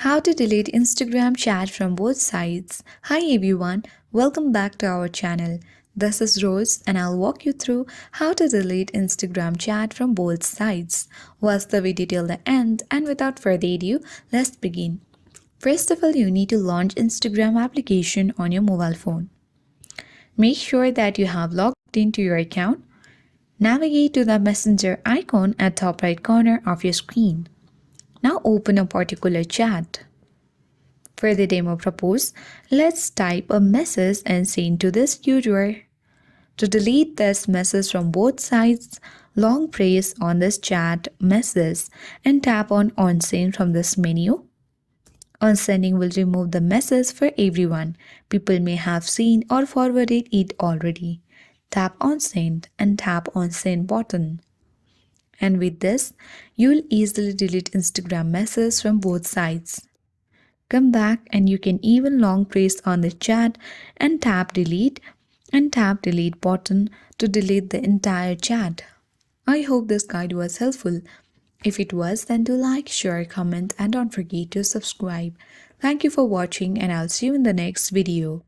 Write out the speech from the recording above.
How to delete Instagram chat from both sides. Hi everyone, welcome back to our channel. This is Rose and I'll walk you through how to delete Instagram chat from both sides. Watch the video till the end and without further ado, let's begin. First of all, you need to launch Instagram application on your mobile phone. Make sure that you have logged into your account. Navigate to the messenger icon at top right corner of your screen. Now open a particular chat. For the demo purpose, let's type a message and send to this user. To delete this message from both sides, long press on this chat message and tap on Unsend from this menu. Unsending will remove the message for everyone. People may have seen or forwarded it already. Tap on Send and tap on Send button. And with this, you'll easily delete Instagram messages from both sides. Come back and you can even long press on the chat and tap delete button to delete the entire chat. I hope this guide was helpful. If it was, then do like, share, comment and don't forget to subscribe. Thank you for watching and I'll see you in the next video.